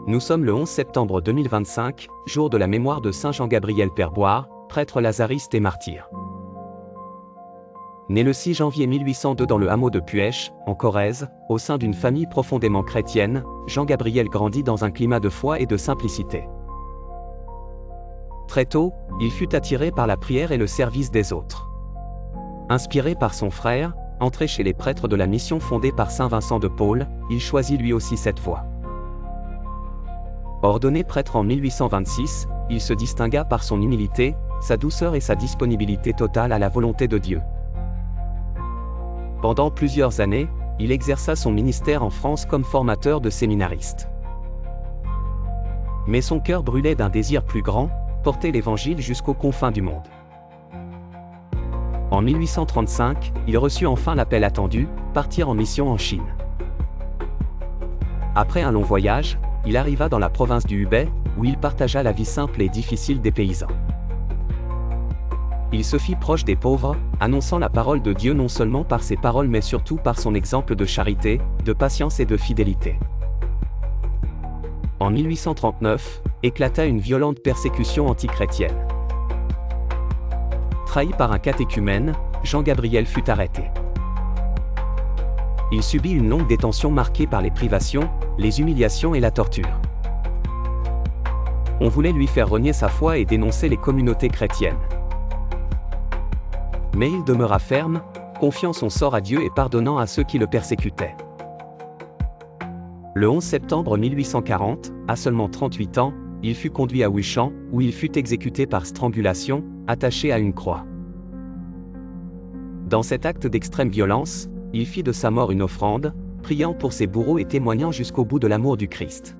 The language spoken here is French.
Nous sommes le 11 septembre 2025, jour de la mémoire de Saint Jean-Gabriel Perboire, prêtre lazariste et martyr. Né le 6 janvier 1802 dans le hameau de Puech, en Corrèze, au sein d'une famille profondément chrétienne, Jean-Gabriel grandit dans un climat de foi et de simplicité. Très tôt, il fut attiré par la prière et le service des autres. Inspiré par son frère, entré chez les prêtres de la mission fondée par saint Vincent de Paul, il choisit lui aussi cette voie. Ordonné prêtre en 1826, il se distingua par son humilité, sa douceur et sa disponibilité totale à la volonté de Dieu. Pendant plusieurs années, il exerça son ministère en France comme formateur de séminaristes. Mais son cœur brûlait d'un désir plus grand, porter l'Évangile jusqu'aux confins du monde. En 1835, il reçut enfin l'appel attendu, partir en mission en Chine. Après un long voyage, il arriva dans la province du Hubei, où il partagea la vie simple et difficile des paysans. Il se fit proche des pauvres, annonçant la parole de Dieu non seulement par ses paroles mais surtout par son exemple de charité, de patience et de fidélité. En 1839, éclata une violente persécution antichrétienne. Trahi par un catéchumène, Jean-Gabriel fut arrêté. Il subit une longue détention marquée par les privations, les humiliations et la torture. On voulait lui faire renier sa foi et dénoncer les communautés chrétiennes. Mais il demeura ferme, confiant son sort à Dieu et pardonnant à ceux qui le persécutaient. Le 11 septembre 1840, à seulement 38 ans, il fut conduit à Wuchang, où il fut exécuté par strangulation, attaché à une croix. Dans cet acte d'extrême violence, il fit de sa mort une offrande, priant pour ses bourreaux et témoignant jusqu'au bout de l'amour du Christ.